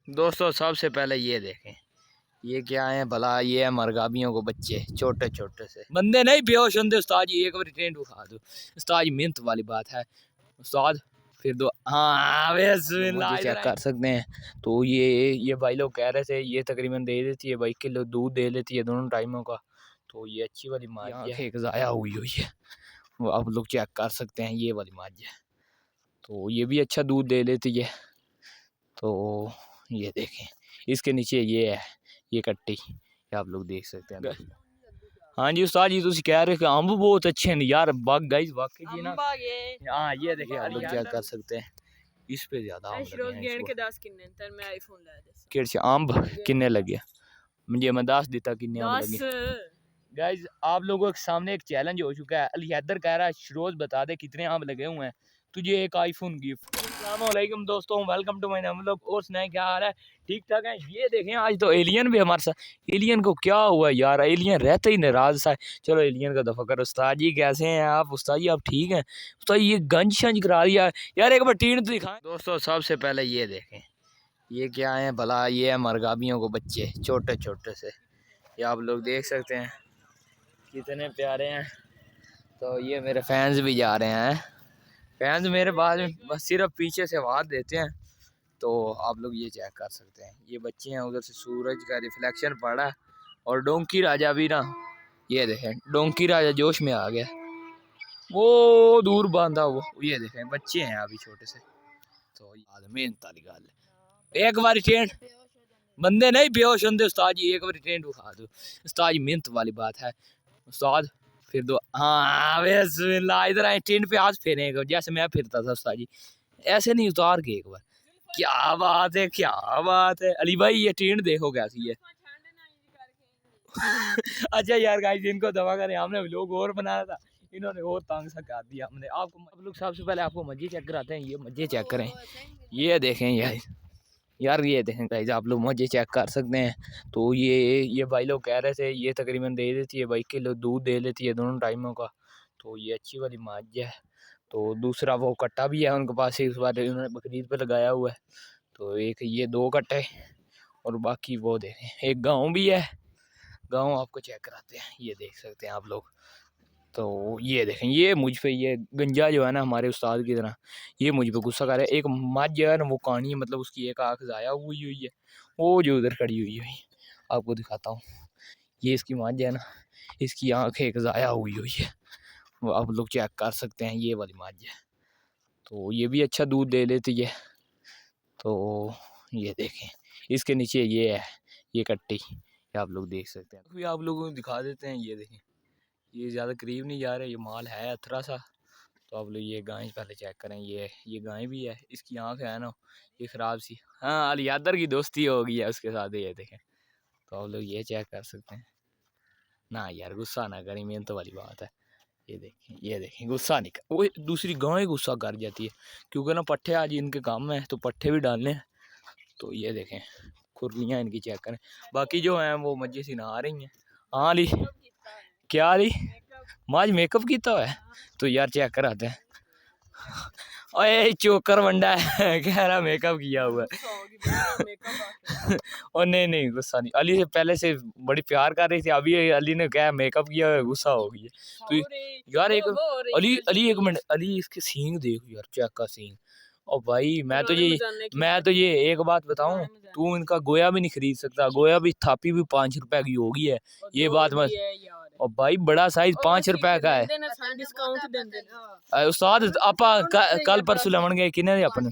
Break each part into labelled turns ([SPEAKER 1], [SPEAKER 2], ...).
[SPEAKER 1] दोस्तों सबसे पहले ये देखें, ये क्या है भला, ये है मरगाबियों को बच्चे छोटे छोटे से बंदे नहीं बेहोश होंगे। उस्ताद जी एक बार ट्रेन उठा दो उस्ताद जी, मिहनत वाली बात है उस्ताद। फिर दो हाँ बिस्मिल्लाह चेक कर सकते हैं। तो ये भाई लोग कह रहे थे ये तकरीबन दे देती है भाई, किलो दूध दे देती है दोनों टाइमों का। तो ये अच्छी वाली माँ एक ज़ाया हुई है, वो आप लोग चेक कर सकते हैं। ये वाली माँ है तो ये भी अच्छा दूध दे देती है। तो ये देखें, इसके नीचे ये है, ये कट्टी, ये आप लोग देख सकते हैं। हाँ जी उस्ताद जी, तुम कह रहे कि अम्ब बहुत अच्छे हैं यार, बाग गाइस वाकई जी ना। हाँ ये देखिए आप लोग चेक कर सकते हैं, इस पे ज्यादा आम लगे हैं। आंब किन्ने लगे मुझे मैं 10 देता किन्ने आंब लगे। गाइस आप लोगों के सामने एक चैलेंज हो चुका है। अली हैदर कह रहा है शिरोज बता दे कितने आंब लगे हुए हैं, तुझे एक आईफोन गिफ्ट। अस्सलामुअलैकुम दोस्तों, वेलकम टू माय नया व्लॉग। और सुनाए क्या हाल है, ठीक ठाक है। ये देखें आज तो एलियन भी हमारे साथ। एलियन को क्या हुआ यार, एलियन रहते ही नाराज सा है। चलो एलियन का दफा कर। उस्ताद जी कैसे हैं आप? उस्ताद जी आप ठीक हैं? उस्ताद ये गंज शंज करा दिया यार, एक बार टीन तो दिखाएं। दोस्तों सबसे पहले ये देखें, ये क्या है भला, ये है मरगाबियों को बच्चे छोटे छोटे से, ये आप लोग देख सकते हैं कितने प्यारे हैं। तो ये मेरे फैंस भी जा रहे हैं, फैंस मेरे बाद में बस सिर्फ पीछे से आवाज़ देते हैं। तो आप लोग ये चेक कर सकते हैं, ये बच्चे हैं, उधर से सूरज का रिफ्लेक्शन पड़ा है। और डोंकी राजा भी ना, ये देखें डोंकी राजा जोश में आ गया, वो दूर बांधा वो, ये देखें बच्चे हैं अभी छोटे से। तो मेहनत वाली गल है, एक बार ट्रेन बंदे नहीं बेहोश होंगे उस्ताद जी, एक बार ट्रेन उठा दो उस्ताद जी, मेहनत वाली बात है उस्ताद। फिर दो हाँ बिस्मिल्लाह, इधर आए ट्रेन पे हाथ फेरेंगे जैसे मैं फिरता था उस्ताद जी, ऐसे नहीं उतार के एक बार। क्या बात है, क्या बात है अली भाई, ये ट्रेन देखो कैसी है। अच्छा यार गाइस इनको दवा करें, हमने लोग और बनाया था, इन्होंने और तंग सा कर दिया हमने। आपको आप लोग सबसे पहले आपको मजे चेक कराते हैं, ये मजे चेक करें, ये देखें यार ये देखें गाइस, आप लोग मजे चेक कर सकते हैं। तो ये भाई लोग कह रहे थे ये तकरीबन दे देती है भाई, किलो दूध दे देती है दोनों टाइमों का। तो ये अच्छी वाली मज है। तो दूसरा वो कट्टा भी है उनके पास, इस बार उन्होंने बकरीद पे लगाया हुआ है। तो एक ये 2 कट्टे और बाकी वो देखें एक गाँव भी है, गाँव आपको चेक कराते हैं, ये देख सकते हैं आप लोग। तो ये देखें, ये मुझ पे ये गंजा जो है ना हमारे उस्ताद की तरह, ये मुझ पे गुस्सा कर रहा है। एक मझ जो है ना वो कहानी है, मतलब उसकी एक आँख ज़ाया हुई है, वो जो उधर खड़ी हुई है आपको दिखाता हूँ। ये इसकी मझ है ना, इसकी आँख एक ज़ाया हुई है, वो आप लोग चेक कर सकते हैं, ये वाली मझ है। तो ये भी अच्छा दूध दे लेती है। तो ये देखें, इसके नीचे ये है, ये कट्टी, ये आप लोग देख सकते हैं। अभी आप लोगों को दिखा देते हैं, ये देखें, ये ज़्यादा करीब नहीं जा रहे, ये माल है अथरा सा। तो आप लोग ये गाय पहले चेक करें, ये गाय भी है, इसकी आँख है ना ये ख़राब सी। हाँ अलियादर की दोस्ती हो गई है उसके साथ, ये देखें। तो आप लोग ये चेक कर सकते हैं ना यार, गुस्सा ना करें, मेहनत वाली बात है। ये देखें गुस्सा नहीं कर, वो दूसरी गाय गुस्सा कर जाती है क्योंकि ना पट्ठे आज इनके काम है, तो पट्ठे भी डालने हैं। तो ये देखें खुरलियाँ इनकी चेक करें, बाकी जो हैं वो मजे से नहा रही हैं। हाँ अली क्या अली माज मेकअप किया हुआ है, तो यार चेक कराते हैं। ओए चोकर बंडा है कह रहा मेकअप किया हुआ है। और नहीं गुस्सा नहीं, अली से पहले से बड़ी प्यार कर रही थी, अभी अली ने क्या मेकअप किया हुआ, गुस्सा हो गई है। तो यार एक अली एक मिनट, अली इसके सींग देखो यार, चेक का सींग। और भाई मैं तो ये एक बात बताऊं, तू इनका गोया भी नहीं खरीद सकता, गोया भी थापी भी 5 रुपए की होगी है, ये बात मत। और भाई बड़ा साइज 5 रुपए का है उस्ताद। आपा कल परसों लवन गए किने अपने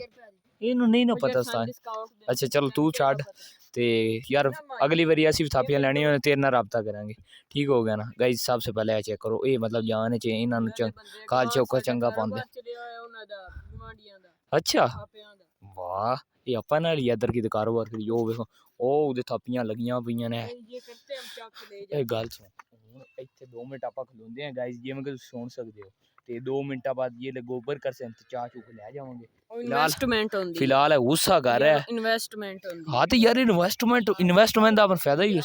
[SPEAKER 1] इन्हों नहीं ना पता उस्ताद। अच्छा चलो तू छड़ ते यार, अगली बारी ऐसी थापियां लैनी होने तेरे नाल राबता करांगे, ठीक हो गया ना गाइस। सबसे पहले चेक करो, ये मतलब जान च इन्हां काल चौका चंगा पांदे। अच्छा वाह, ये अपा नाल इधर की कारोबार करी, ओ देखो ओ उदे थापियां लगियां पईयां ने। ए गल सुन, ਇੱਥੇ 2 ਮਿੰਟ ਆਪਾਂ ਖਲੋਂਦੇ ਆ ਗਾਇਸ, ਜਿਵੇਂ ਕਿ ਤੁਸੀਂ ਸੁਣ ਸਕਦੇ ਹੋ, ਤੇ 2 ਮਿੰਟਾਂ ਬਾਅਦ ਇਹ ਗੋਬਰ ਕਰ ਸੇ ਚਾਹ ਚੁੱਕ ਲੈ ਜਾਵਾਂਗੇ। ਇਨਵੈਸਟਮੈਂਟ ਹੁੰਦੀ ਫਿਲਹਾਲ ਗੁੱਸਾ ਕਰ ਰਿਹਾ ਹੈ, ਇਨਵੈਸਟਮੈਂਟ ਹੁੰਦੀ ਹਾਂ। ਤੇ ਯਾਰ ਇਨਵੈਸਟਮੈਂਟ ਦਾ ਆਪਣਾ ਫਾਇਦਾ ਹੀ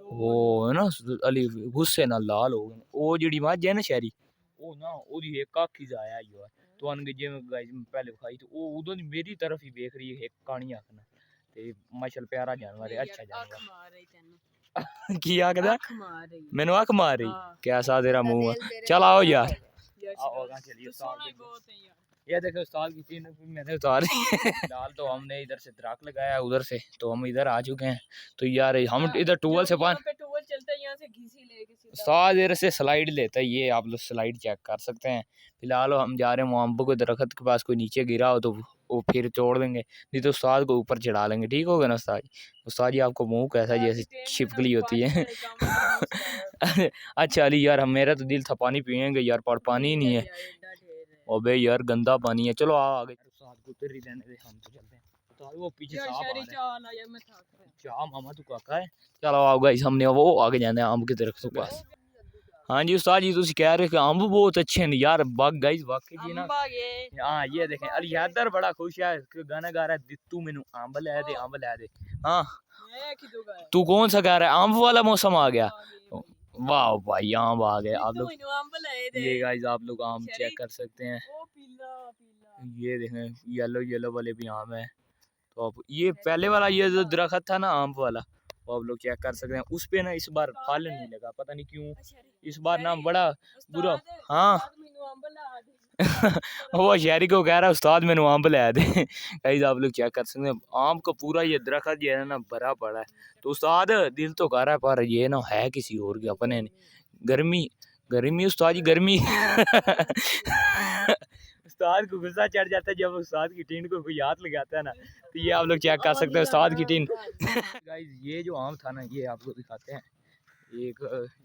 [SPEAKER 1] ਉਹ ਹੈ ਨਾ। ਅਲੀ ਗੁੱਸੇ ਨਾਲ ਲਾਲ ਹੋ ਗਏ, ਉਹ ਜਿਹੜੀ ਮੱਝ ਹੈ ਨਾ ਸ਼ਹਿਰੀ, ਉਹ ਨਾ ਉਹਦੀ ਇੱਕ ਅੱਖ ਹੀ ਜ਼ਾਇਆ ਹੀ ਹੋਇਆ ਤੁਹਾਨੂੰ, ਜਿਵੇਂ ਗਾਇਸ ਪਹਿਲੇ ਵਿਖਾਈ ਤੇ ਉਹ ਉਦੋਂ ਦੀ ਮੇਰੀ ਤਰਫ ਹੀ ਵੇਖ ਰਹੀ ਹੈ ਇੱਕ ਕਾਣੀ ਅੱਖ ਨਾਲ। ਤੇ ਮਛਲ ਪਿਆਰਾ ਜਾਨਵਰ ਹੈ, अच्छा
[SPEAKER 2] ਅੱਖ
[SPEAKER 1] जानवर
[SPEAKER 2] ਮਾਰ ਰਹੀ ਤੈਨੂੰ,
[SPEAKER 1] ਕੀ ਆਖਦਾ
[SPEAKER 2] ਅੱਖ ਮਾਰ ਰਹੀ
[SPEAKER 1] ਮੈਨੂੰ ਅੱਖ ਮਾਰ ਰਹੀ
[SPEAKER 2] हाँ।
[SPEAKER 1] कैसा तेरा मुंह है चल आओ यार
[SPEAKER 2] यार
[SPEAKER 1] आओ आगे चलिए
[SPEAKER 2] तू
[SPEAKER 1] उस्ताद
[SPEAKER 2] सोना ही
[SPEAKER 1] के-
[SPEAKER 2] बहुत है यार।
[SPEAKER 1] ये देखो उस्ताद की टीन भी मैंने उतारी फिलहाल तो हमने इधर से दराक लगाया है, उधर से तो हम इधर आ चुके हैं। तो यार हम इधर टूवल से
[SPEAKER 2] यहाँ पे टूवल चलता है, यहाँ से घिसी लेके सीधा।
[SPEAKER 1] उस्ताद इधर से स्लाइड लेता है, ये आप लोग स्लाइड चेक कर सकते हैं। फिलहाल हम जा रहे हैं मोहम्मद को दरख्त के पास, कोई नीचे गिरा हो तो वो फिर तोड़ देंगे, नहीं तो उस्ताद को ऊपर चढ़ा लेंगे। ठीक होगा ना उस्ताद? उस्ताद जी आपको मुंह कैसा जैसे छिपकली होती है अच्छा अली यार हम मेरा तो दिल था पानी पियेंगे यार, पर पानी ही नहीं है। अबे यार गंदा पानी है। चलो आओ आगे उस्ताद को उधर ही रहने दे, हम तो चलते हैं। उस्ताद वो पीछे सांप आ रहा है। क्या मामा तू काका है? चलो आओ गाइस हमने वो आगे जाना है आम के दरख्तों के पास। हाँ जी उस्ताद जी तुम कह रहे हो कि अम्ब बहुत अच्छे हैं यार, बाग गाइस वाकई जी ना। हाँ ये देखें अली हैदर बड़ा खुश है, गाना गा रहा है दित्तू मैनू अम्ब लै दे अम्ब लै दे। हाँ तू कौन सा गा रहा है? अम्ब वाला मौसम आ गया। वाह भाई आम आ गए आप लोग। ये गाइस आप लोग आम चेक कर सकते हैं, ये देखें येलो येलो वाले भी आम है। तो आप ये पहले वाला ये जो दरख्त था ना आम वाला, वो आप लोग चेक कर सकते हैं, उस पे ना इस बार फल नहीं लगा, पता नहीं क्यों इस बार ना बड़ा बुरा। हाँ वो शहरी को कह रहा है उस्ताद मैंने आम लै दे गाइस आप लोग चेक कर सकते हैं आम का पूरा ये दरख्त जो है ना भरा पड़ा है। तो उस्ताद दिल तो कर रहा है पर ये ना है किसी और के अपने गर्मी गर्मी उस्ताद जी गर्मी उस्ताद को गुस्सा चढ़ जाता है जब उस्ताद की टीन को कोई हाथ लगाता है ना। तो ये आप लोग चेक कर सकते हैं उस्ताद की टीन गाइस ये जो आम था ना ये आपको दिखाते हैं, एक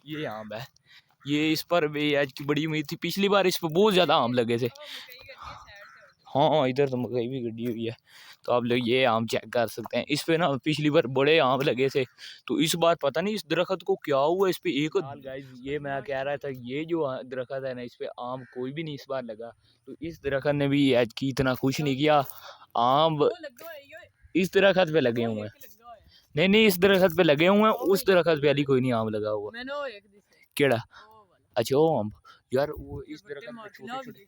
[SPEAKER 1] ये आम है, ये इस पर भी आज की बड़ी उम्मीद थी, पिछली बार इस पर बहुत ज़्यादा आम लगे थे। हाँ इधर तो मकई भी गड्डी हुई है। तो आप लोग ये आम चेक कर सकते हैं, इस पे ना पिछली बार बड़े आम लगे थे, तो इस बार पता नहीं इस दरख्त को क्या हुआ, इस पे एक गाइस ये मैं कह रहा था ये जो दरख्त है ना इस पे आम कोई भी नहीं इस बार लगा। तो इस दरख्त ने भी आज की इतना खुश नहीं किया, आम इस दरख्त पे लगे हुए हैं। नहीं नहीं इस दरख्त पे लगे हुए हैं, उस दरख्त पे अली कोई नहीं आम लगा हुआ। केड़ा अच्छा वो आम यार वो इस दरख्त पे छोटे छोटे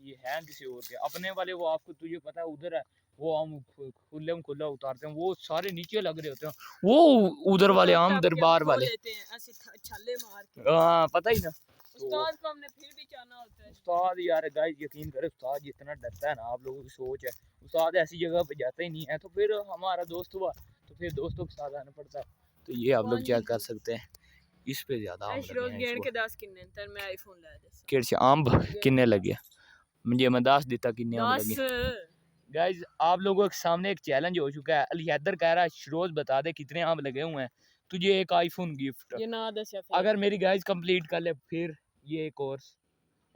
[SPEAKER 1] ये है किसी और के अपने वाले, वो आपको तुझे पता है उधर है वो आम खुले में खुला उतारते हैं, वो सारे नीचे लग रहे होते हैं, वो उधर वाले आम दरबार वाले हाँ पता ही ना। उस्ताद को हमने फिर भी जाना होता है। उस्ताद यार गाइस यकीन करें उस्ताद जितना डरता है ना, आप लोगों की सोच है उस्ताद ऐसी जगह पे जाता ही नहीं है, तो फिर हमारा दोस्त हुआ तो फिर दोस्तों के साथ आना पड़ता है। तो ये आप लोग चेक कर सकते हैं इस पे ज्यादा आम किन्ने लगे मुझे मैं 10 देता किन्ने आम लगे। गाइस आप लोगों के सामने एक चैलेंज हो चुका है, अली हैदर कह रहा है शिरोज बता दे कितने आम लगे हुए हैं, तुझे एक आईफोन गिफ्ट। ये ना अगर मेरी गाइस कंप्लीट कर ले फिर ये कोर्स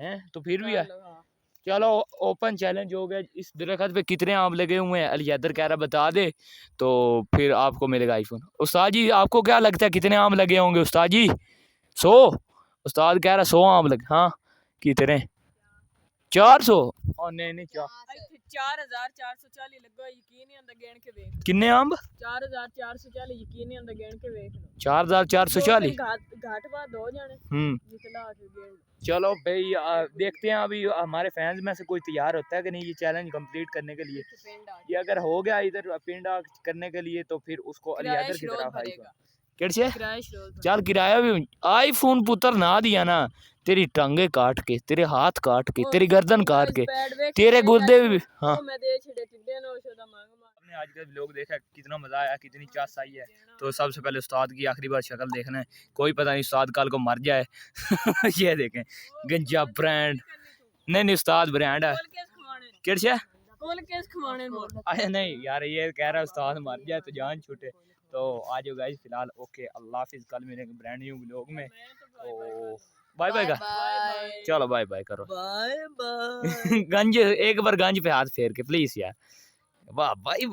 [SPEAKER 1] हैं तो फिर भी है। चलो ओपन चैलेंज हो गया, इस दरख्त पे कितने आम लगे हुए हैं अली हैदर कह रहा बता दे तो फिर आपको मिलेगा आईफोन। उस्ताद जी आपको क्या लगता है कितने आम लगे होंगे उस्ताद जी? 100 उस्ताद कह रहा 100 आम लगे। हाँ कितने 400 और नहीं
[SPEAKER 2] 4440 लगा यकीन नहीं आंदा गिन के देख
[SPEAKER 1] किन्ने आम
[SPEAKER 2] 4440 यकीन नहीं आंदा गिन के देख लो
[SPEAKER 1] 4440
[SPEAKER 2] घाट बाद हो जाने निकला के गिन।
[SPEAKER 1] चलो भाई देखते हैं अभी हमारे फैंस में से कोई तैयार होता है कि नहीं ये चैलेंज कंप्लीट करने के लिए। ये अगर हो गया इधर पिंड करने के लिए तो फिर उसको अली हैदर की तरफ आईफोन कैसे चल किराया भी आईफोन पुत्र ना दिया ना तेरी टांगे काट के तेरे हाथ काट के तेरी गर्दन काट के तेरे गुर्दे भी। हाँ आपने आज का व्लॉग देखा कितना मजा आया कितनी चास आई है। तो सबसे पहले उस्ताद की आखिरी बार शक्ल देखना है, कोई पता नहीं उस्ताद कल को मर जाए ये देखें गंजा ब्रांड नहीं उस्ताद ब्रांड है कैसे नहीं यार ये कह रहा है उस्ताद मर जाए तो जान छूटे। तो आज गाइस फिलहाल ओके अल्लाह हाफिज़, कल मिलेंगे ब्रांड न्यू व्लॉग में। तो बाय बाय का चलो बाय बाय करो बाय बाय गंज एक बार गंज पे हाथ फेर के प्लीज यार वाह बाय।